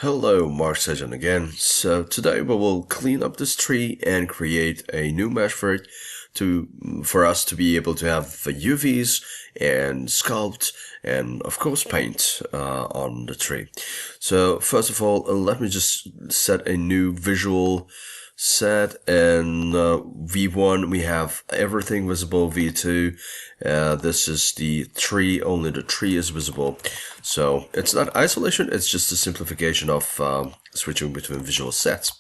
Hello, Mark Sajan again. So today we will clean up this tree and create a new mesh for it for us to be able to have the UVs and sculpt and of course paint on the tree. So first of all, let me just set a new visual set, and V1 we have everything visible. V2 this is the tree, only the tree is visible. So it's not isolation, it's just a simplification of switching between visual sets.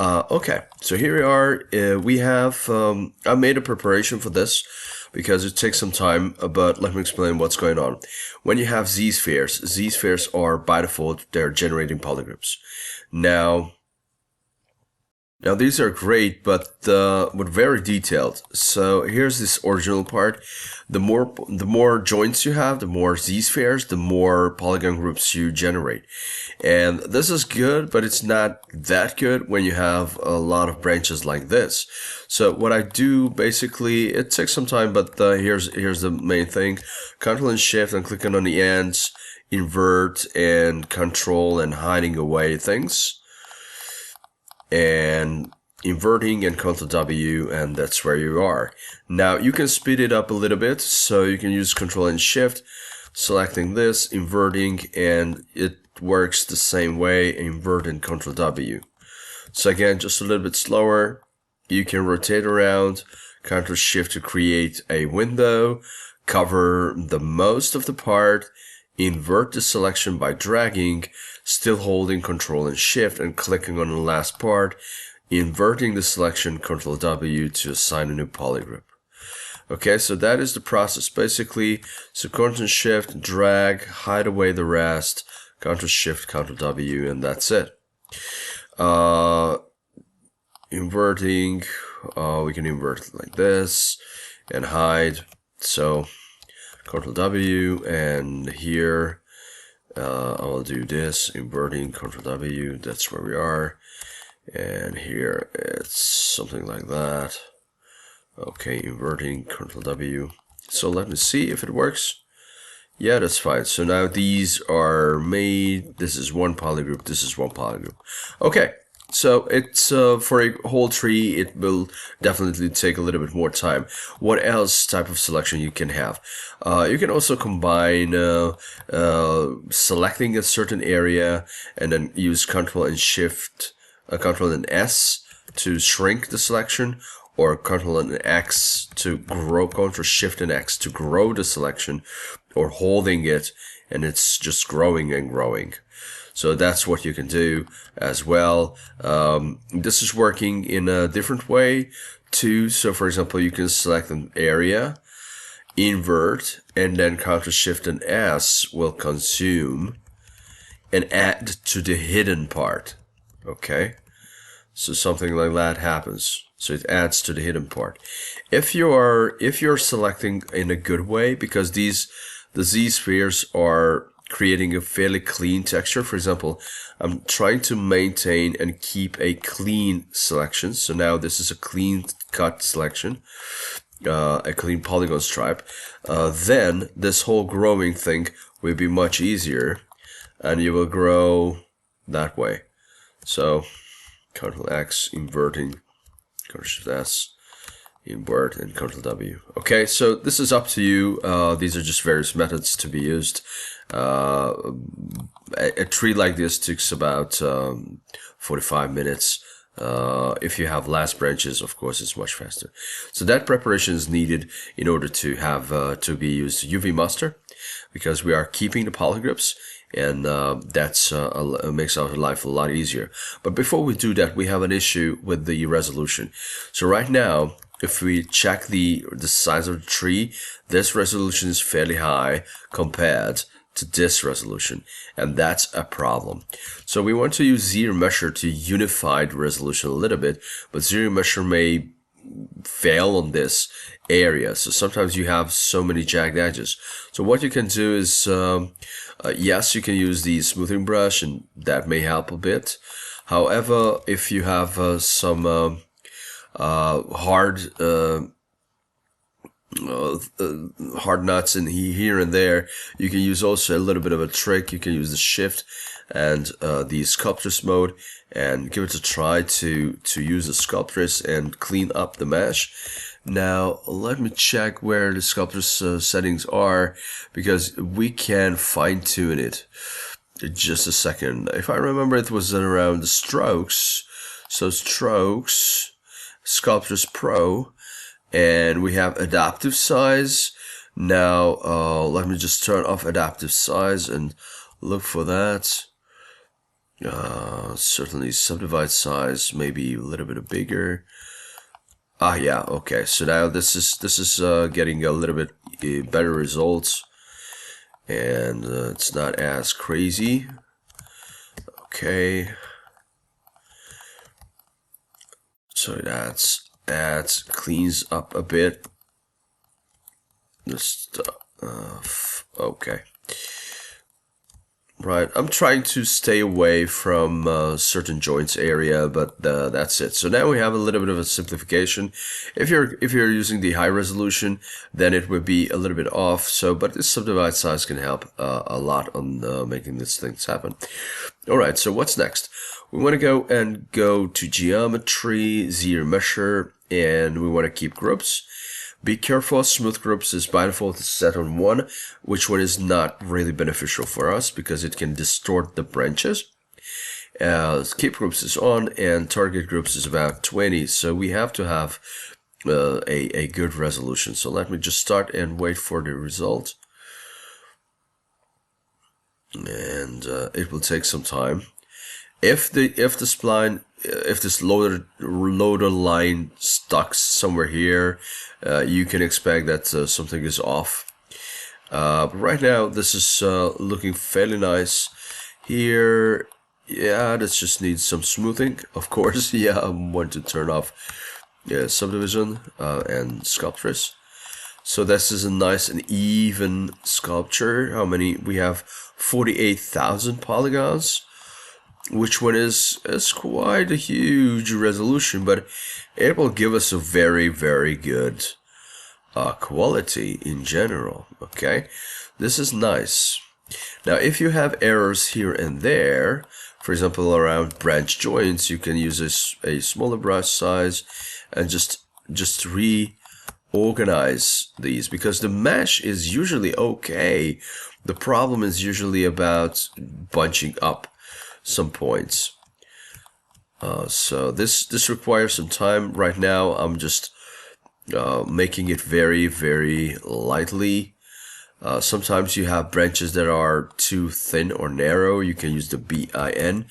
Okay, so here we are. We have I made a preparation for this because it takes some time, but let me explain what's going on. When you have Z-spheres are by default, they're generating polygroups. Now these are great, but very detailed. So here's this original part. The more joints you have, the more Z-spheres, the more polygon groups you generate. And this is good, but it's not that good when you have a lot of branches like this. So what I do basically, it takes some time, but here's the main thing. Control and Shift and clicking on the ends, invert and control and hiding away things. And inverting and Ctrl W, and that's where you are. Now you can speed it up a little bit, so you can use Control and Shift, selecting this, inverting, and it works the same way, invert and Ctrl W. So again, just a little bit slower. You can rotate around, Ctrl Shift to create a window, cover the most of the part, invert the selection by dragging, still holding Control and Shift and clicking on the last part, inverting the selection, Ctrl W to assign a new polygroup. Okay, so that is the process basically. So Ctrl Shift, drag, hide away the rest, Ctrl Shift, Ctrl W, and that's it. Inverting, we can invert it like this and hide. So Ctrl W, and here I'll do this, inverting, Ctrl W, that's where we are. And here it's something like that. Okay, inverting, Ctrl W. So let me see if it works. Yeah, that's fine. So now these are made. This is one polygroup, this is one polygroup. Okay, so it's for a whole tree, it will definitely take a little bit more time. What else type of selection you can have? You can also combine selecting a certain area and then use Control and Shift, Control and S to shrink the selection, or Control and X to grow, Control Shift and X to grow the selection, or holding it and it's just growing and growing. So that's what you can do as well. This is working in a different way too. So for example, you can select an area, invert, and then Ctrl Shift and S will consume and add to the hidden part. Okay, so something like that happens. So it adds to the hidden part. If you're selecting in a good way, because the Z-spheres are creating a fairly clean texture. For example, I'm trying to maintain and keep a clean selection. So now this is a clean cut selection, a clean polygon stripe. Then this whole growing thing will be much easier, and you will grow that way. So Ctrl X, inverting, Ctrl Shift S, invert, and Ctrl W. Okay, so this is up to you. These are just various methods to be used. A tree like this takes about 45 minutes. If you have less branches, of course, it's much faster. So that preparation is needed in order to have to be used UV master, because we are keeping the polygroups, and that's makes our life a lot easier. But before we do that, we have an issue with the resolution. So right now, if we check the size of the tree, this resolution is fairly high compared to this resolution, and that's a problem. So we want to use ZRemesh to unify the resolution a little bit, but ZRemesh may fail on this area. So sometimes you have so many jagged edges. So what you can do is, yes, you can use the smoothing brush, and that may help a bit. However, if you have some hard hard nuts in here and there. You can use also a little bit of a trick. You can use the shift and the sculptress mode and give it a try to use the sculptress and clean up the mesh. Now let me check where the sculptress settings are, because we can fine-tune it. Just a second. If I remember, it was around the strokes. So strokes, sculptress pro, and we have adaptive size. Now let me just turn off adaptive size and look for that. Certainly subdivide size, maybe a little bit bigger. Yeah, okay. So now this is getting a little bit better results, and it's not as crazy. Okay. So that cleans up a bit. Just okay. Right, I'm trying to stay away from certain joints area, but that's it. So now we have a little bit of a simplification. If you're using the high resolution, then it would be a little bit off. So, but this subdivide size can help a lot on making these things happen. All right, so what's next? We want to go to geometry, ZRemesh, and we want to keep groups. Be careful, smooth groups is by default set on 1, which one is not really beneficial for us because it can distort the branches. Keep groups is on, and target groups is about 20, so we have to have a good resolution. So let me just start and wait for the result. And it will take some time. If this loader line stuck somewhere here, you can expect that something is off. But right now this is looking fairly nice. Here, yeah, this just needs some smoothing, of course. Yeah, I want to turn off subdivision and sculptress. So this is a nice and even sculpture. How many? We have 48,000 polygons, which one is quite a huge resolution, but it will give us a very, very good quality in general. Okay, this is nice. Now, if you have errors here and there, for example, around branch joints, you can use a smaller brush size and just reorganize these, because the mesh is usually okay. The problem is usually about bunching up some points. So this requires some time. Right now I'm just making it very, very lightly. Sometimes you have branches that are too thin or narrow. You can use the BIN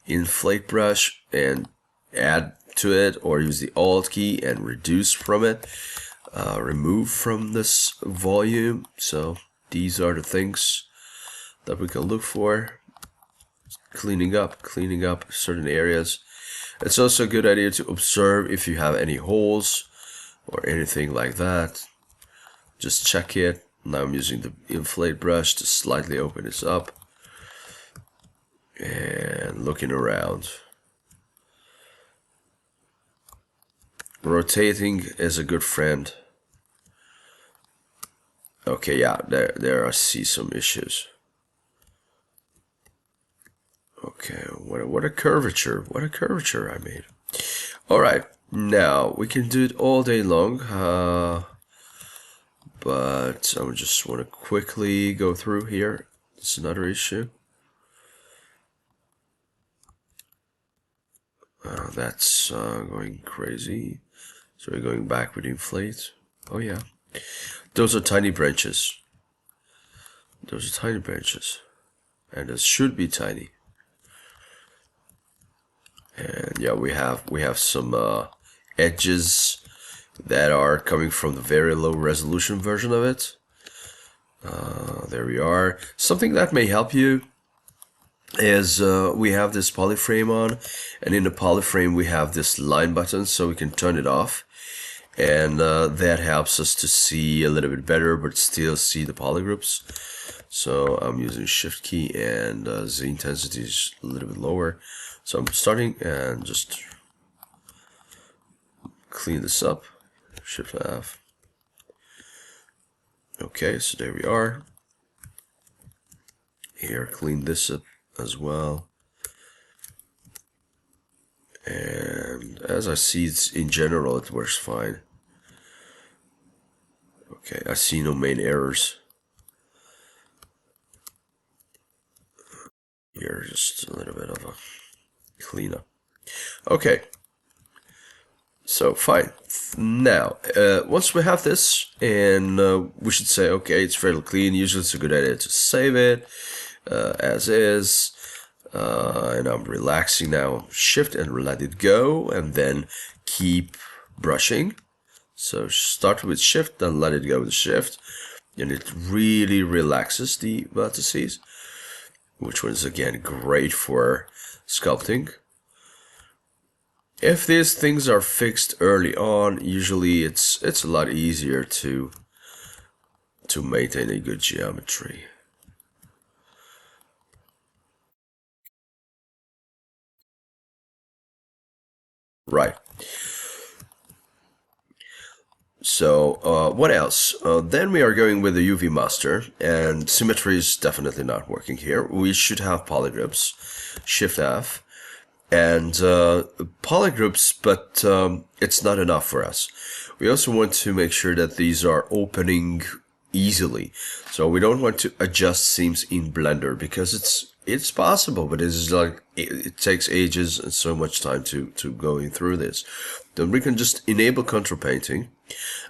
inflate brush and add to it, or use the Alt key and reduce from it, remove from this volume. So these are the things that we can look for. Cleaning up certain areas. It's also a good idea to observe if you have any holes or anything like that. Just check it. Now I'm using the inflate brush to slightly open this up and looking around. Rotating is a good friend. Okay, yeah, there I see some issues. Okay, what a curvature! What a curvature I made. All right, now we can do it all day long, but I just want to quickly go through here. It's another issue. That's going crazy. So we're going back with inflate. Oh yeah, those are tiny branches. Those are tiny branches, and those should be tiny. And yeah, we have some edges that are coming from the very low resolution version of it. There we are. Something that may help you is we have this polyframe on, and in the polyframe we have this line button, so we can turn it off, and that helps us to see a little bit better but still see the polygroups. So I'm using shift key, and the intensity is a little bit lower. So I'm starting and just clean this up. Shift F. Okay, so there we are. Here, clean this up as well. And as I see, it's in general, it works fine. Okay, I see no main errors. Here, just a little bit of a cleanup. Okay, so fine. Now, once we have this, and we should say, okay, it's fairly clean. Usually it's a good idea to save it as is. And I'm relaxing now. Shift and let it go, and then keep brushing. So start with shift, then let it go with shift, and it really relaxes the vertices, which was again great for sculpting. If these things are fixed early on, usually it's a lot easier to maintain a good geometry. Right. So what else? Then we are going with the UV master, and symmetry is definitely not working here. We should have polygroups, Shift F, and polygroups, but it's not enough for us. We also want to make sure that these are opening easily. So we don't want to adjust seams in Blender because it's possible, but it's like it takes ages and so much time to going through this. Then we can just enable contour painting,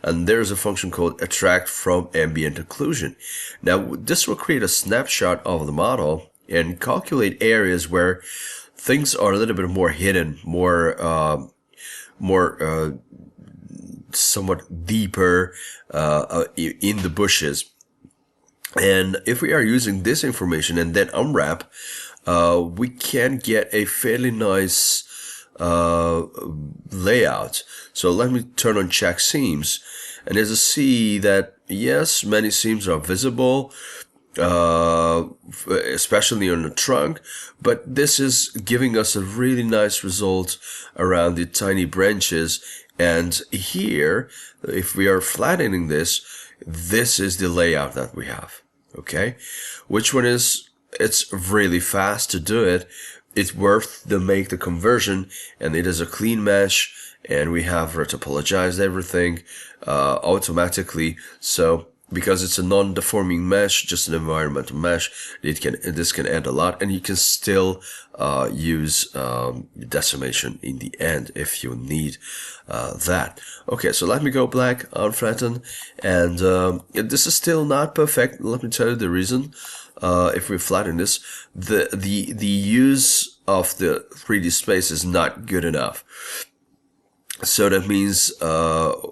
and there's a function called attract from ambient occlusion. Now this will create a snapshot of the model and calculate areas where things are a little bit more hidden, somewhat deeper in the bushes. And if we are using this information and then unwrap, we can get a fairly nice layout. So let me turn on check seams, and as you see that yes, many seams are visible, especially on the trunk, but this is giving us a really nice result around the tiny branches. And here, if we are flattening this, this is the layout that we have. Okay, which one is, it's really fast to do it. It's worth to make the conversion, and it is a clean mesh, and we have retopologized everything automatically. So because it's a non-deforming mesh, just an environmental mesh, this can add a lot, and you can still use decimation in the end if you need that. Okay, so let me go black, unflatten, and this is still not perfect. Let me tell you the reason. If we flatten this, the use of the 3D space is not good enough. So that means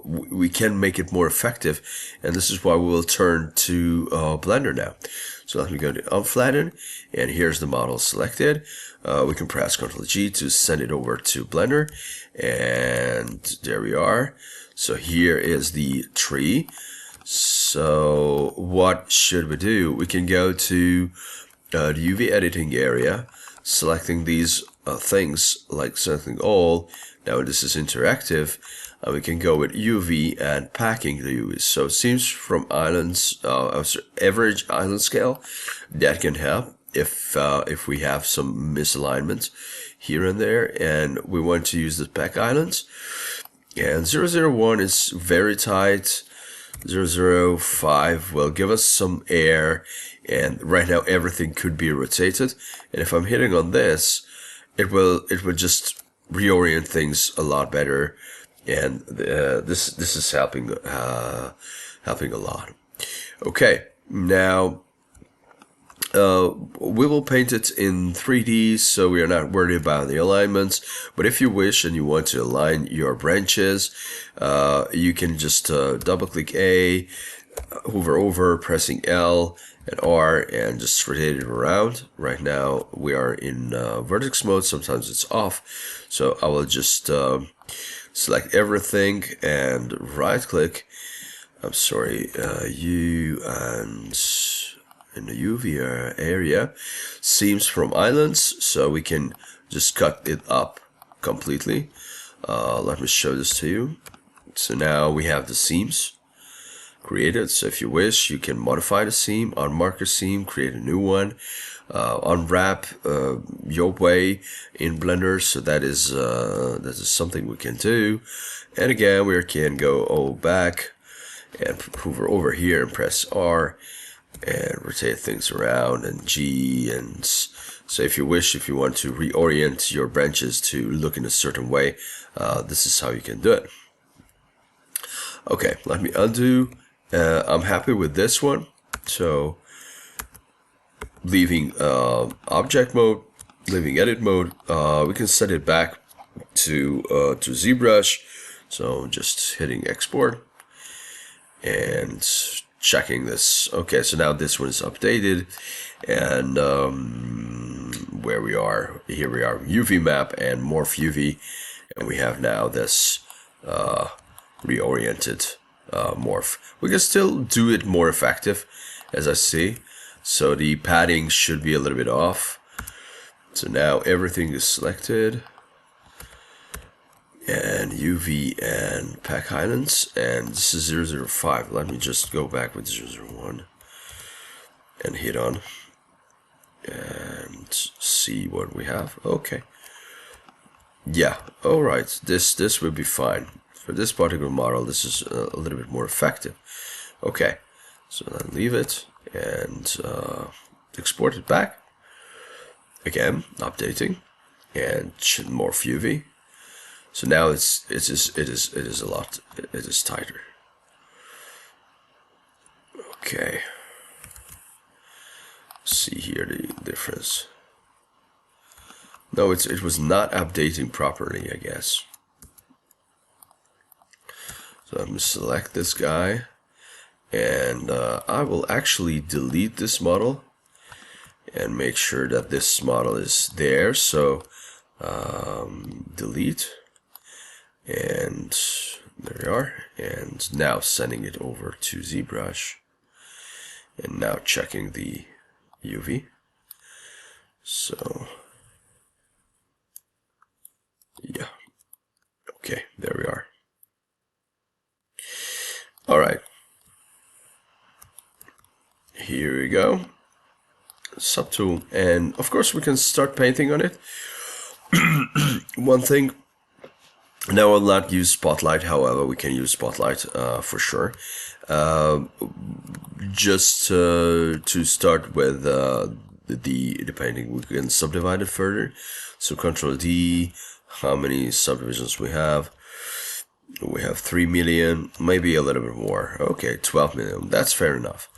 we can make it more effective, and this is why we will turn to Blender now. So let me go to unflatten, and here's the model selected. We can press Ctrl G to send it over to Blender, and there we are. So here is the tree. So what should we do? We can go to the UV editing area, selecting these things like selecting all. Now this is interactive, and we can go with UV and packing the UV. So seems from islands, average island scale, that can help if we have some misalignment here and there, and we want to use the pack islands. And 001 is very tight. 005 will give us some air, and right now everything could be rotated. And if I'm hitting on this, it will just reorient things a lot better, and this is helping a lot. Okay, now we will paint it in 3D, so we are not worried about the alignments. But if you wish and you want to align your branches, you can just double click A, hover over, pressing L and R, and just rotate it around. Right now we are in vertex mode, sometimes it's off, so I will just select everything and right click, U, and in the UV area, seams from islands, so we can just cut it up completely. Let me show this to you. So now we have the seams. created. So if you wish, you can modify the seam, unmark a seam, create a new one, unwrap your way in Blender. So that is something we can do. And again, we can go all back and hover over here and press R and rotate things around, and G, and so if you wish, if you want to reorient your branches to look in a certain way, this is how you can do it. Okay, let me undo. I'm happy with this one, so leaving object mode, leaving edit mode, we can set it back to ZBrush. So just hitting export and checking this. Okay, so now this one is updated, and where we are, here we are, UV map and morph UV, and we have now this reoriented morph. We can still do it more effective, as I see. So the padding should be a little bit off. So now everything is selected, and UV and Pack Highlands, and this is 005. Let me just go back with 001 and hit on and see what we have. Okay, yeah, all right, this will be fine for this particular model. This is a little bit more effective. Okay, so then leave it and export it back again, updating, and morph UV. So now it is tighter. Okay. See here the difference. No, it was not updating properly, I guess. So I'm gonna select this guy, and I will actually delete this model and make sure that this model is there. So delete. And there we are, and now sending it over to ZBrush, and now checking the UV. So yeah, okay, there we are. All right, here we go, subtool, and of course we can start painting on it. One thing, now I'll not use Spotlight, however we can use Spotlight for sure. Just to start with the painting, we can subdivide it further. So Control D, how many subdivisions we have? We have 3 million, maybe a little bit more. Okay, 12 million, that's fair enough.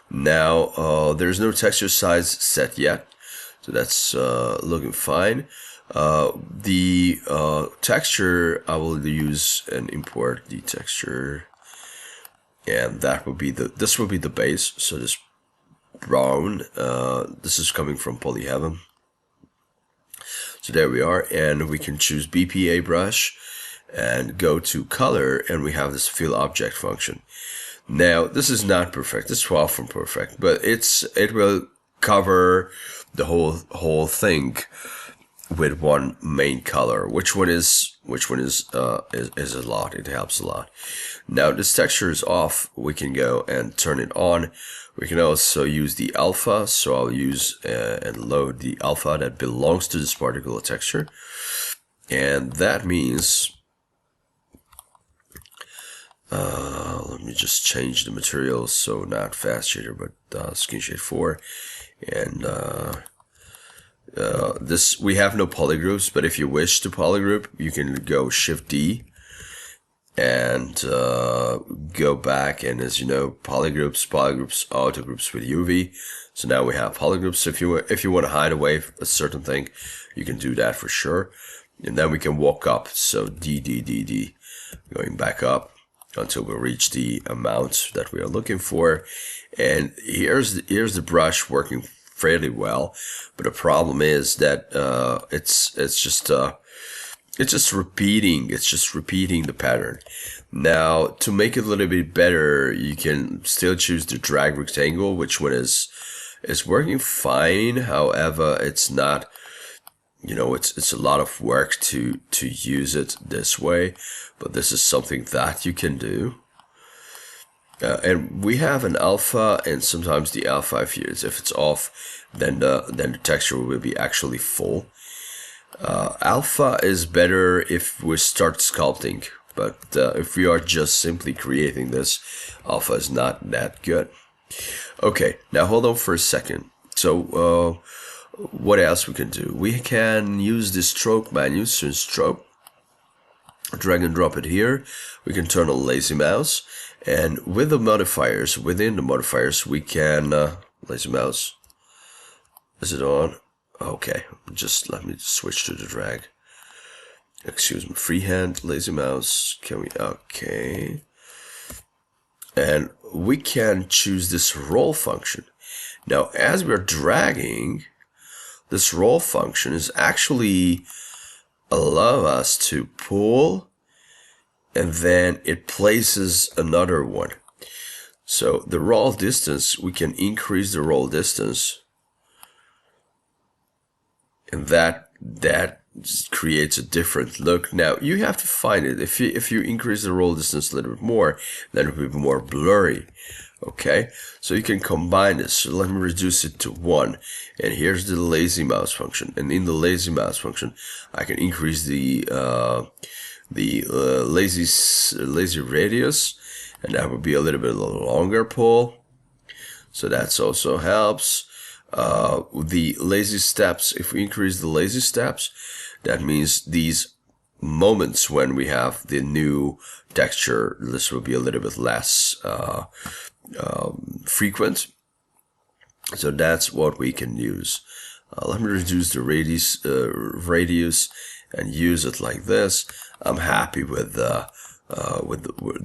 Now there's no texture size set yet, so that's looking fine. The texture, I will use and import the texture, and that will be this will be the base. So this brown, this is coming from Polyheaven. So there we are, and we can choose BPA brush and go to color, and we have this fill object function. Now this is not perfect, it's far from perfect, but it will cover the whole thing with one main color. Which one is a lot. It helps a lot. Now this texture is off. We can go and turn it on. We can also use the alpha. So I'll use and load the alpha that belongs to this particular texture, and that means let me just change the materials. So not fast shader, but skin shade 4, and this, we have no polygroups, but if you wish to polygroup, you can go Shift D and go back, and as you know, polygroups autogroups with UV. So now we have polygroups. So if you want to hide away a certain thing, you can do that for sure. And then we can walk up, so D, going back up until we reach the amount that we are looking for. And here's the brush working fairly well, but the problem is that it's just repeating the pattern. Now to make it a little bit better, you can still choose the drag rectangle, which one is working fine. However, it's not, you know, it's a lot of work to use it this way, but this is something that you can do. And we have an alpha, and sometimes the alpha, if it's off, then the texture will be actually full. Alpha is better if we start sculpting, but if we are just simply creating this, alpha is not that good. Okay, now hold on for a second. So what else we can do? We can use the stroke menu. So in stroke, drag and drop it here. We can turn on lazy mouse, and with the modifiers, within the modifiers, we can lazy mouse. Is it on? Okay, just let me switch to the drag. Excuse me, freehand, lazy mouse. Can we? Okay. And we can choose this roll function. Now, as we're dragging, this roll function is actually allow us to pull, and then it places another one. So the roll distance, we can increase the roll distance, and that creates a different look. Now you have to find it. If you increase the roll distance a little bit more, then it will be more blurry. Okay, so you can combine this. So let me reduce it to 1, and here's the lazy mouse function. And in the lazy mouse function, I can increase the lazy radius, and that would be a little bit longer pull. So that's also helps. The lazy steps, if we increase the lazy steps, that means these moments when we have the new texture, this will be a little bit less frequent. So that's what we can use. Let me reduce the radius and use it like this. I'm happy with the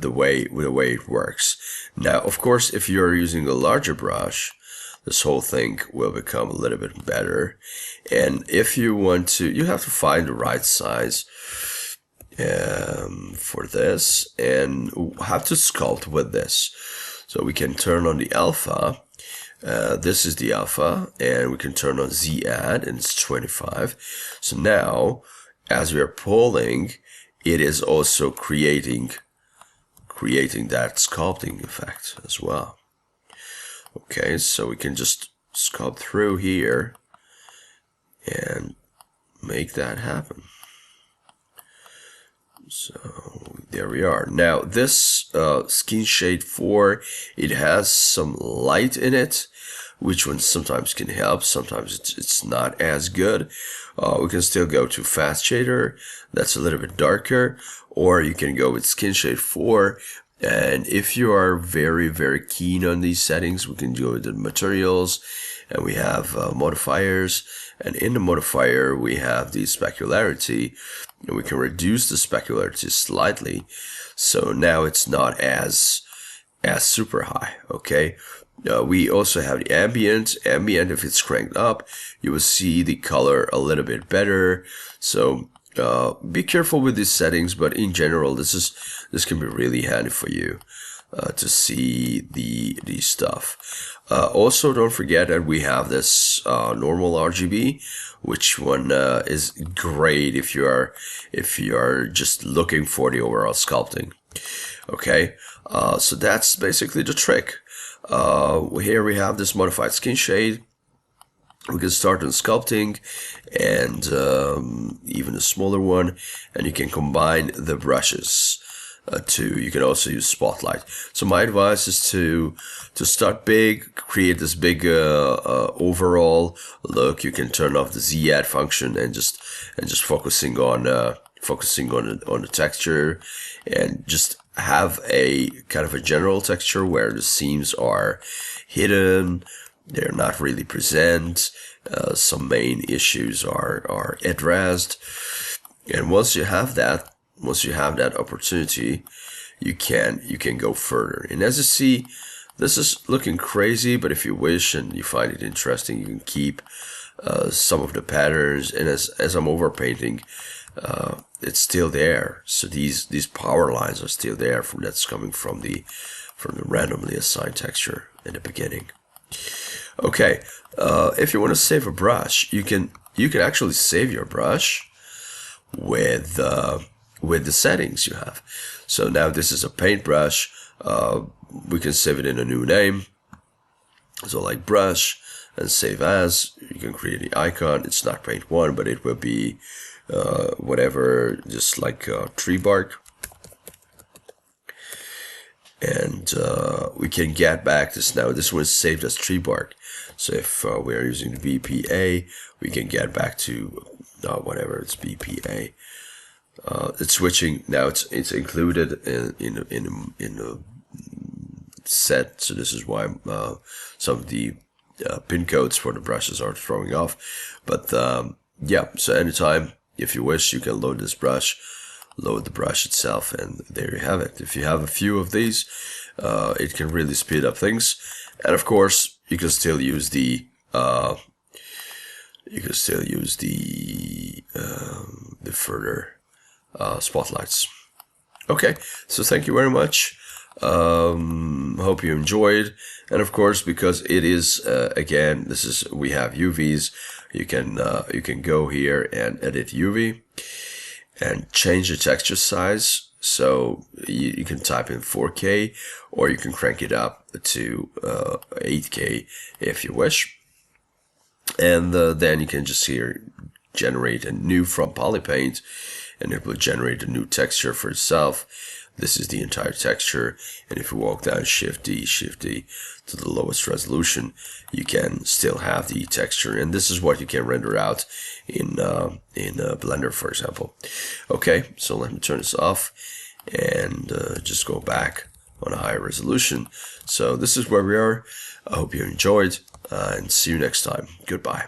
way it works. Now, of course, if you're using a larger brush, this whole thing will become a little bit better. And if you want to, you have to find the right size for this, and have to sculpt with this. So we can turn on the alpha. This is the alpha, and we can turn on Z add, and it's 25. So now, as we are pulling, it is also creating that sculpting effect as well. Okay, so we can just sculpt through here and make that happen. So there we are. Now this skin shade 4, it has some light in it, which one sometimes can help, sometimes it's not as good. We can still go to fast shader, that's a little bit darker, or you can go with skin shade 4. And if you are very, very keen on these settings, we can go with the materials, and we have modifiers, and in the modifier we have the specularity, and we can reduce the specularity slightly, so now it's not as super high. Okay, we also have the ambient. If it's cranked up, you will see the color a little bit better. So be careful with these settings, but in general, this can be really handy for you to see the stuff. Also, don't forget that we have this normal RGB, which one is great if you are just looking for the overall sculpting. Okay, so that's basically the trick. Here we have this modified skin shade. We can start on sculpting, and even a smaller one, and you can combine the brushes too. You can also use spotlight. So my advice is to start big, create this big overall look. You can turn off the Z add function and just focusing on the texture, and just have a kind of a general texture where the seams are hidden. They're not really present. Some main issues are addressed, and once you have that opportunity, you can go further. And as you see, this is looking crazy, but if you wish and you find it interesting, you can keep some of the patterns. And as I'm overpainting, it's still there. So these power lines are still there that's coming from the randomly assigned texture in the beginning. Okay, if you want to save a brush, you can actually save your brush with the settings you have. So now this is a paintbrush. We can save it in a new name, so like brush, and save as. You can create the icon. It's not paint 1, but it will be whatever, just like tree bark. And we can get back this now. This one is saved as tree bark. So if we are using the BPA, we can get back to whatever, it's BPA. It's switching now. It's included in the set. So this is why some of the pin codes for the brushes are throwing off. But yeah, so anytime if you wish, you can load this brush, load the brush itself, and there you have it. If you have a few of these, it can really speed up things. And of course, you can still use the further spotlights. Okay, so thank you very much. Hope you enjoyed. And of course, because it is again, we have UVs. You can go here and edit UV and change the texture size. So you can type in 4K, or you can crank it up to 8K if you wish. And then you can just here generate a new from Polypaint, and it will generate a new texture for itself. This is the entire texture, and if you walk down Shift D to the lowest resolution, you can still have the texture, and this is what you can render out in Blender, for example. Okay, so let me turn this off and just go back on a higher resolution. So this is where we are. I hope you enjoyed, and see you next time. Goodbye.